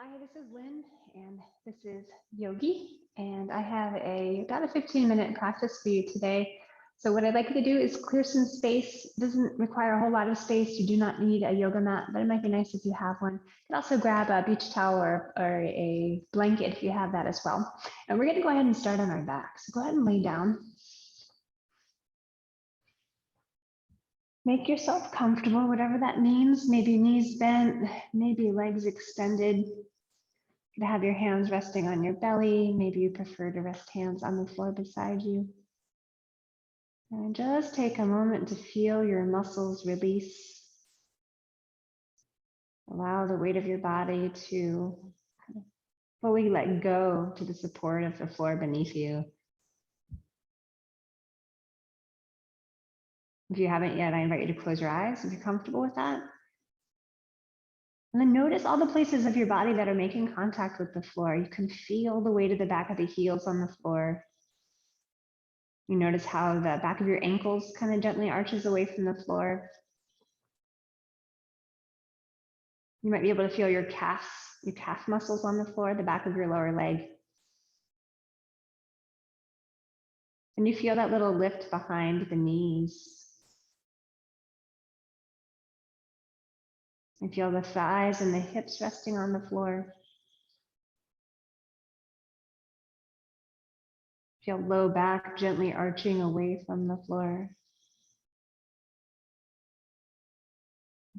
Hi, this is Lynn, and this is Yogi, and I have about a 15-minute practice for you today. So what I'd like you to do is clear some space. It doesn't require a whole lot of space. You do not need a yoga mat, but it might be nice if you have one. You can also grab a beach towel or a blanket if you have that as well. And we're going to go ahead and start on our back. So go ahead and lay down. Make yourself comfortable, whatever that means. Maybe knees bent, maybe legs extended. To have your hands resting on your belly. Maybe you prefer to rest hands on the floor beside you. And just take a moment to feel your muscles release. Allow the weight of your body to fully let go to the support of the floor beneath you. If you haven't yet, I invite you to close your eyes if you're comfortable with that. And then notice all the places of your body that are making contact with the floor. You can feel the weight of the back of the heels on the floor. You notice how the back of your ankles kind of gently arches away from the floor. You might be able to feel your calf muscles on the floor, the back of your lower leg. And you feel that little lift behind the knees. And feel the thighs and the hips resting on the floor. Feel low back gently arching away from the floor.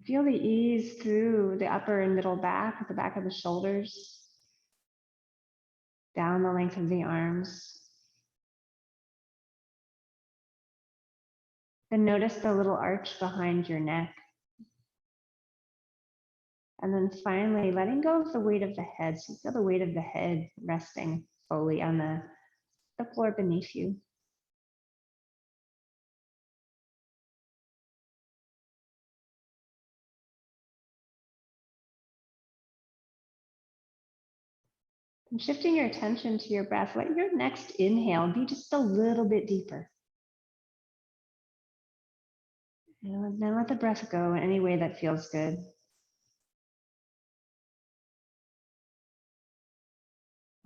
Feel the ease through the upper and middle back, the back of the shoulders, down the length of the arms. Then notice the little arch behind your neck. And then finally, letting go of the weight of the head. So you feel the weight of the head resting fully on the floor beneath you. And shifting your attention to your breath, let your next inhale be just a little bit deeper. And then let the breath go in any way that feels good.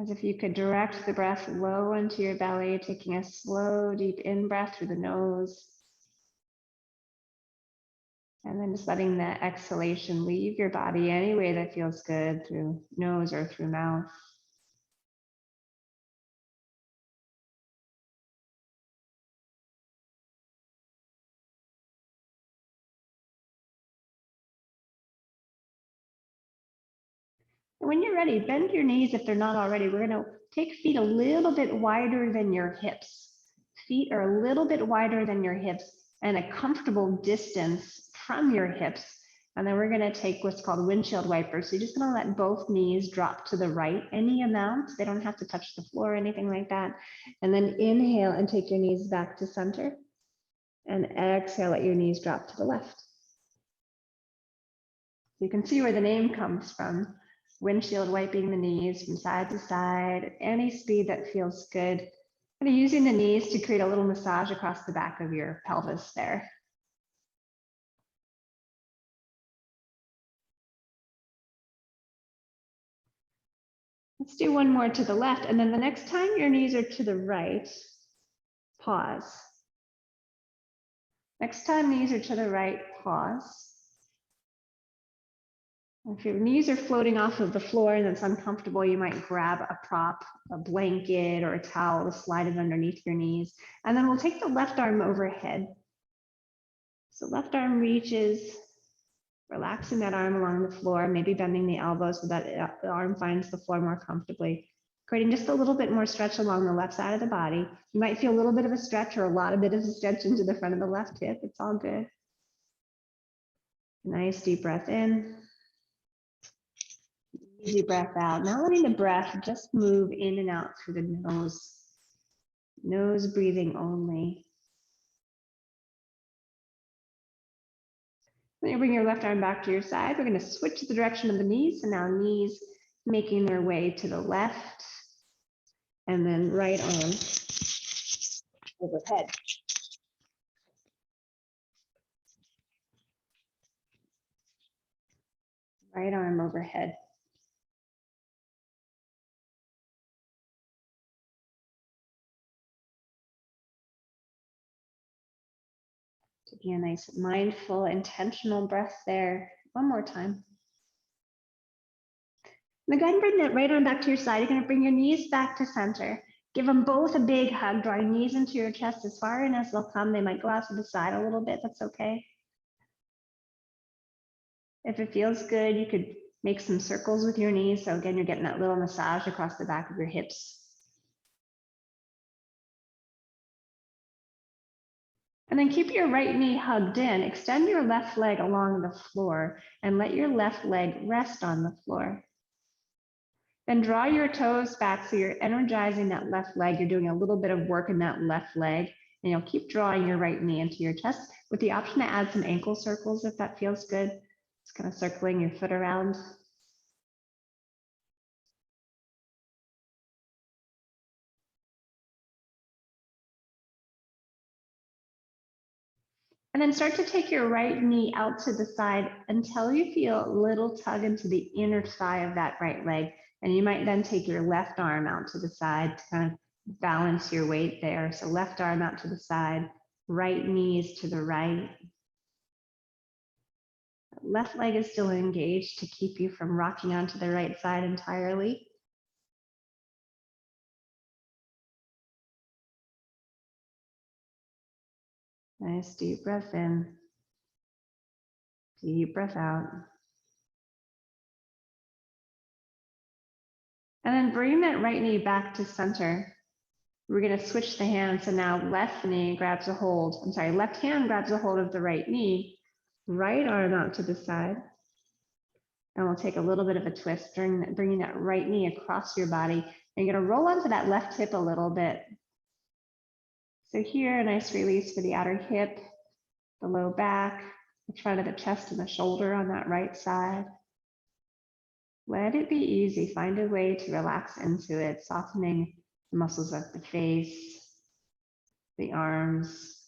As if you could direct the breath low into your belly, taking a slow, deep in-breath through the nose. And then just letting the exhalation leave your body any way that feels good, through nose or through mouth. And when you're ready, bend your knees if they're not already. We're going to take feet a little bit wider than your hips. Feet are a little bit wider than your hips and a comfortable distance from your hips. And then we're going to take what's called windshield wipers. So you're just going to let both knees drop to the right, any amount. They don't have to touch the floor or anything like that. And then inhale and take your knees back to center. And exhale, let your knees drop to the left. You can see where the name comes from. Windshield wiping the knees from side to side, at any speed that feels good. Kind of using the knees to create a little massage across the back of your pelvis there. Let's do one more to the left, and then the next time your knees are to the right, pause. Next time knees are to the right, pause. If your knees are floating off of the floor and it's uncomfortable, you might grab a prop, a blanket or a towel to slide it underneath your knees. And then we'll take the left arm overhead. So left arm reaches, relaxing that arm along the floor, maybe bending the elbows so that the arm finds the floor more comfortably. Creating just a little bit more stretch along the left side of the body. You might feel a little bit of a stretch or a lot of bit of a stretch into the front of the left hip. It's all good. Nice deep breath in. Easy breath out. Now letting the breath just move in and out through the nose. Nose breathing only. Then you bring your left arm back to your side. We're going to switch the direction of the knees. So now knees making their way to the left. And then right arm overhead. Right arm overhead. taking a nice mindful, intentional breath there. One more time. Now go ahead and bring that right arm back to your side. You're going to bring your knees back to center. Give them both a big hug. Draw your knees into your chest as far in as they'll come. They might go out to the side a little bit. That's okay. If it feels good, you could make some circles with your knees. So again, you're getting that little massage across the back of your hips. And then keep your right knee hugged in. Extend your left leg along the floor and let your left leg rest on the floor. Then draw your toes back so you're energizing that left leg. You're doing a little bit of work in that left leg, and you'll keep drawing your right knee into your chest with the option to add some ankle circles if that feels good. Just kind of circling your foot around. And then start to take your right knee out to the side until you feel a little tug into the inner thigh of that right leg. And you might then take your left arm out to the side to kind of balance your weight there. So left arm out to the side, right knees to the right. Left leg is still engaged to keep you from rocking onto the right side entirely. Nice deep breath in, deep breath out. And then bring that right knee back to center. We're going to switch the hands. So now left knee grabs a hold. Left hand grabs a hold of the right knee, right arm out to the side. And we'll take a little bit of a twist, bringing that right knee across your body. And you're going to roll onto that left hip a little bit. So here, a nice release for the outer hip, the low back, the front of the chest and the shoulder on that right side. Let it be easy. Find a way to relax into it, softening the muscles of the face, the arms.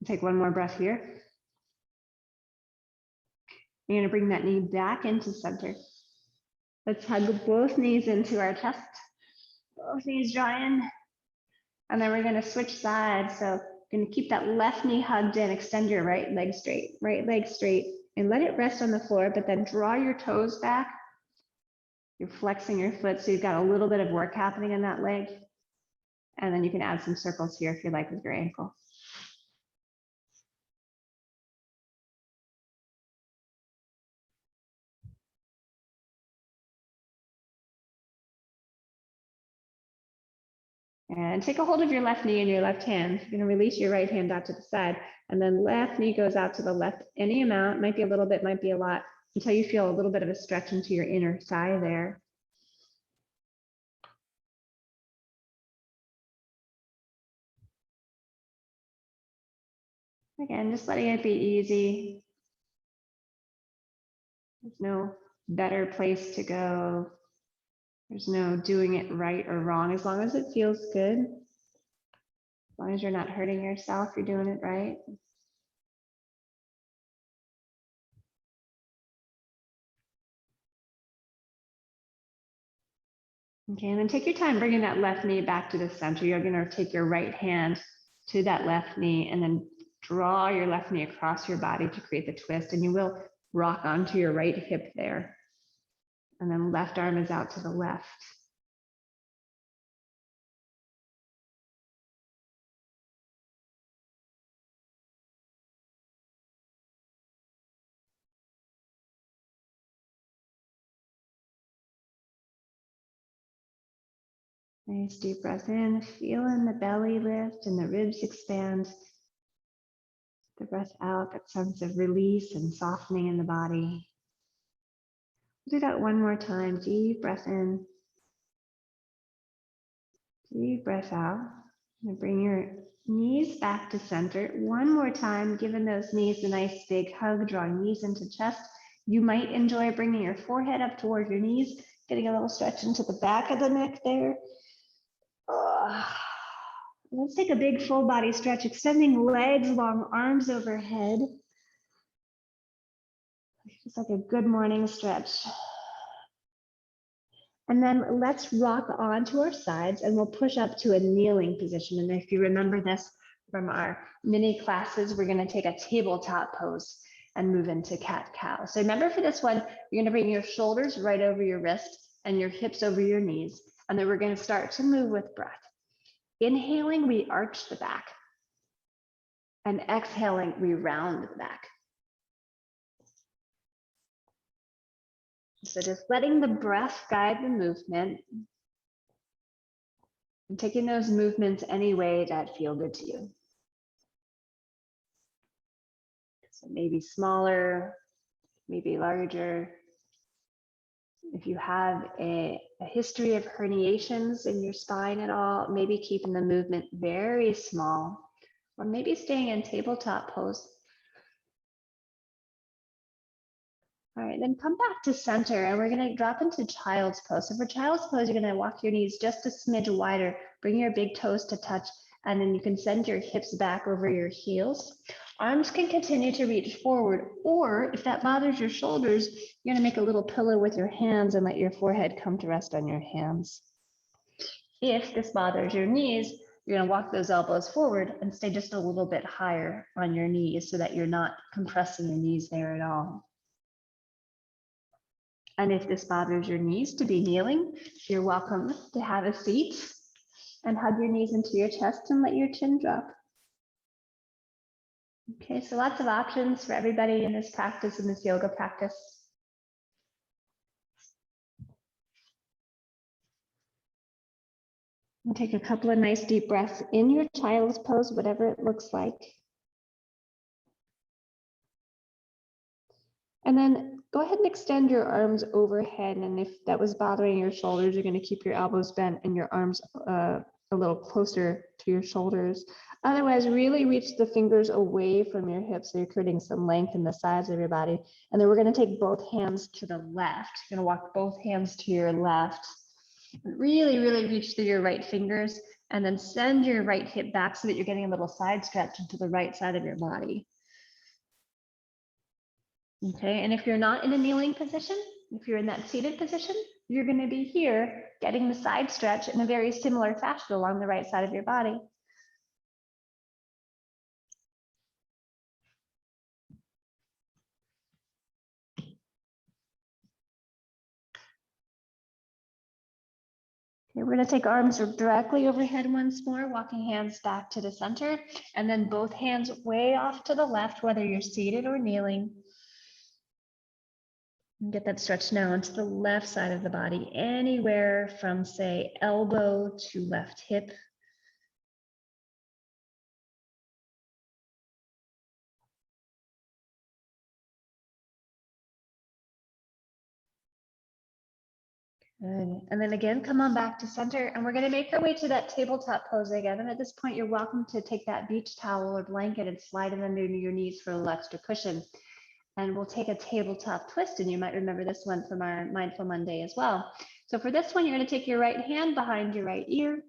Take one more breath here. You're going to bring that knee back into center. Let's hug both knees into our chest. Both knees draw in. And then we're going to switch sides. So you're going to keep that left knee hugged in, extend your right leg straight, and let it rest on the floor, but then draw your toes back. You're flexing your foot, so you've got a little bit of work happening in that leg. And then you can add some circles here if you like with your ankle. And take a hold of your left knee and your left hand. You're going to release your right hand out to the side. And then left knee goes out to the left, any amount, might be a little bit, might be a lot, until you feel a little bit of a stretch into your inner thigh there. Again, just letting it be easy. There's no better place to go. There's no doing it right or wrong, as long as it feels good. As long as you're not hurting yourself, you're doing it right. Okay, and then take your time bringing that left knee back to the center. You're going to take your right hand to that left knee and then draw your left knee across your body to create the twist. And you will rock onto your right hip there. And then left arm is out to the left. Nice deep breath in, feeling the belly lift and the ribs expand. The breath out, that sense of release and softening in the body. Do that one more time. Deep breath in. Deep breath out. And bring your knees back to center. One more time, giving those knees a nice big hug, drawing knees into chest. You might enjoy bringing your forehead up toward your knees, getting a little stretch into the back of the neck there. Let's take a big full body stretch, extending legs, long arms overhead. Just like a good morning stretch. And then let's rock onto our sides and we'll push up to a kneeling position. And if you remember this from our mini classes, we're going to take a tabletop pose and move into cat-cow. So remember for this one, you're going to bring your shoulders right over your wrist and your hips over your knees. And then we're going to start to move with breath. Inhaling, we arch the back. And exhaling, we round the back. So just letting the breath guide the movement and taking those movements any way that feel good to you. So maybe smaller, maybe larger. If you have a history of herniations in your spine at all, maybe keeping the movement very small, or maybe staying in tabletop pose. All right, then come back to center and we're gonna drop into child's pose. So for child's pose, you're gonna walk your knees just a smidge wider, bring your big toes to touch, and then you can send your hips back over your heels. Arms can continue to reach forward, or if that bothers your shoulders, you're gonna make a little pillow with your hands and let your forehead come to rest on your hands. If this bothers your knees, you're gonna walk those elbows forward and stay just a little bit higher on your knees so that you're not compressing your knees there at all. And if this bothers your knees to be kneeling, you're welcome to have a seat and hug your knees into your chest and let your chin drop. Okay, so lots of options for everybody in this practice, in this yoga practice. And take a couple of nice deep breaths in your child's pose, whatever it looks like. And then go ahead and extend your arms overhead. And if that was bothering your shoulders, you're going to keep your elbows bent and your arms a little closer to your shoulders. Otherwise, really reach the fingers away from your hips so you're creating some length in the sides of your body. And then we're going to take both hands to the left. You're going to walk both hands to your left. Really, really reach through your right fingers and then send your right hip back so that you're getting a little side stretch into the right side of your body. Okay, and if you're not in a kneeling position, if you're in that seated position, you're going to be here getting the side stretch in a very similar fashion along the right side of your body. Okay, we're going to take arms directly overhead once more, walking hands back to the center, and then both hands way off to the left, whether you're seated or kneeling. And get that stretch now into the left side of the body, anywhere from, say, elbow to left hip. Good. And then again, come on back to center, and we're going to make our way to that tabletop pose again. And at this point, you're welcome to take that beach towel or blanket and slide it under your knees for a little extra cushion. And we'll take a tabletop twist, and you might remember this one from our Mindful Monday as well. So for this one, you're going to take your right hand behind your right ear.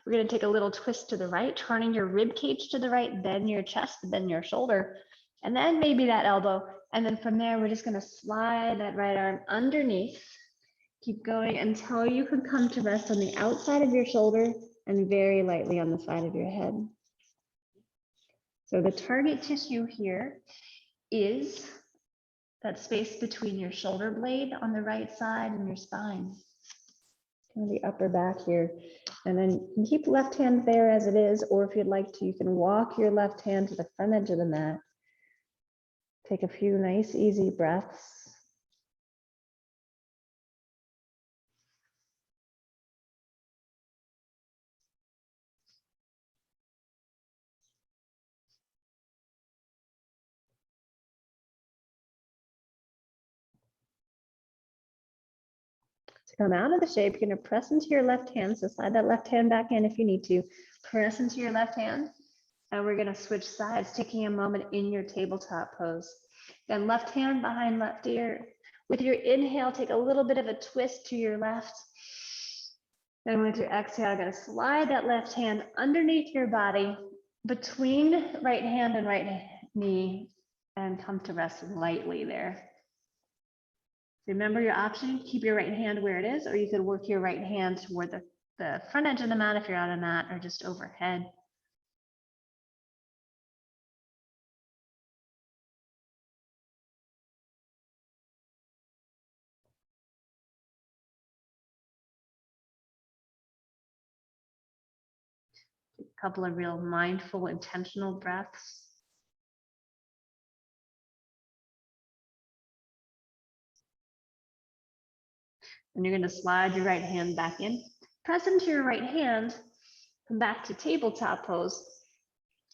We're going to take a little twist to the right, turning your rib cage to the right, then your chest, then your shoulder, and then maybe that elbow. And then from there, we're just going to slide that right arm underneath. Keep going until you can come to rest on the outside of your shoulder and very lightly on the side of your head. So the target tissue here is that space between your shoulder blade on the right side and your spine. Kind of the upper back here. And then you can keep the left hand there as it is, or if you'd like to, you can walk your left hand to the front edge of the mat. Take a few nice, easy breaths. To come out of the shape, you're going to press into your left hand. So slide that left hand back in if you need to. Press into your left hand. And we're going to switch sides, taking a moment in your tabletop pose. Then left hand behind left ear. With your inhale, take a little bit of a twist to your left. Then with your exhale, I'm going to slide that left hand underneath your body, between right hand and right knee, and come to rest lightly there. Remember your option, keep your right hand where it is, or you could work your right hand toward the front edge of the mat if you're on a mat, or just overhead. A couple of real mindful, intentional breaths. And you're going to slide your right hand back in. Press into your right hand, come back to tabletop pose.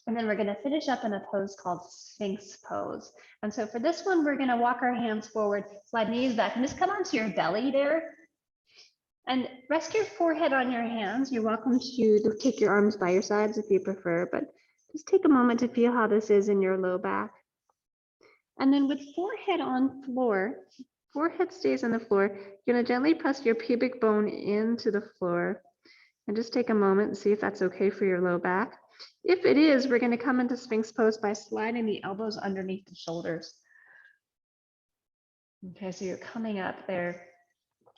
And then we're going to finish up in a pose called Sphinx pose. And so for this one, we're going to walk our hands forward, slide knees back, and just come onto your belly there. And rest your forehead on your hands. You're welcome to take your arms by your sides if you prefer, but just take a moment to feel how this is in your low back. And then with forehead on floor, forehead stays on the floor, you're going to gently press your pubic bone into the floor. And just take a moment and see if that's okay for your low back. If it is, we're going to come into Sphinx pose by sliding the elbows underneath the shoulders. Okay, so you're coming up there.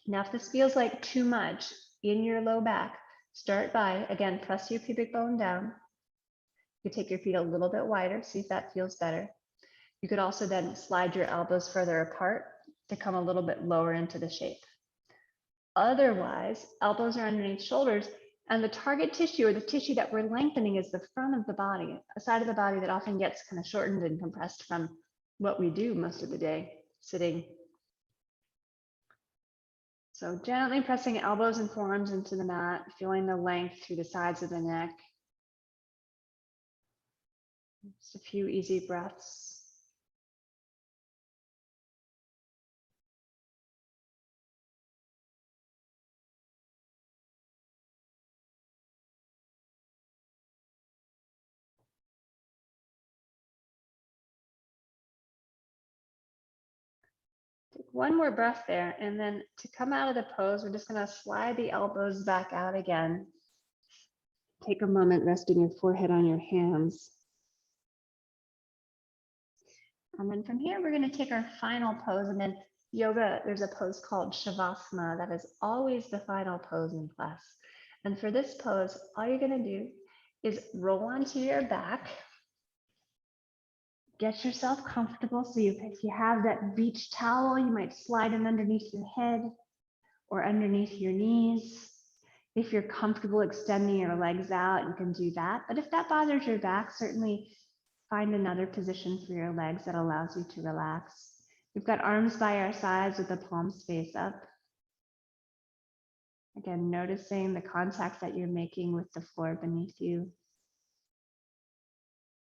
Now, if this feels like too much in your low back, start by, again, press your pubic bone down. You take your feet a little bit wider, see if that feels better. You could also then slide your elbows further apart to come a little bit lower into the shape. Otherwise, elbows are underneath shoulders, and the target tissue, or the tissue that we're lengthening, is the front of the body, a side of the body that often gets kind of shortened and compressed from what we do most of the day, sitting. So gently pressing elbows and forearms into the mat, feeling the length through the sides of the neck. Just a few easy breaths. Take one more breath there, and then to come out of the pose, we're just going to slide the elbows back out again. Take a moment resting your forehead on your hands. And then from here, we're going to take our final pose. And then yoga, there's a pose called Shavasana that is always the final pose in class. And for this pose, all you're going to do is roll onto your back. Get yourself comfortable. So if you have that beach towel, you might slide it underneath your head or underneath your knees. If you're comfortable extending your legs out, you can do that. But if that bothers your back, certainly find another position for your legs that allows you to relax. We've got arms by our sides with the palms face up. Again, noticing the contact that you're making with the floor beneath you.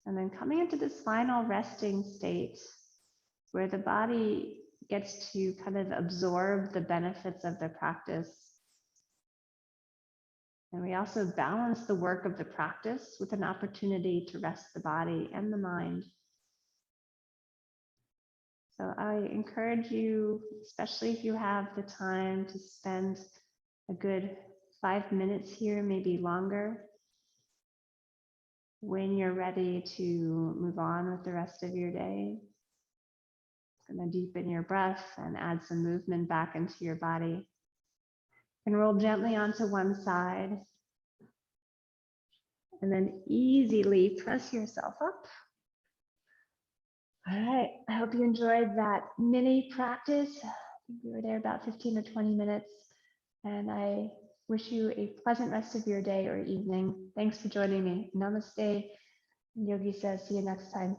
And then coming into this final resting state where the body gets to kind of absorb the benefits of the practice. And we also balance the work of the practice with an opportunity to rest the body and the mind. So I encourage you, especially if you have the time, to spend a good 5 minutes here, maybe longer. When you're ready to move on with the rest of your day, it's going to deepen your breath and add some movement back into your body. And roll gently onto one side. And then easily press yourself up. All right, I hope you enjoyed that mini practice. I think we were there about 15 or 20 minutes. And I wish you a pleasant rest of your day or evening. Thanks for joining me. Namaste. Yogi says, see you next time.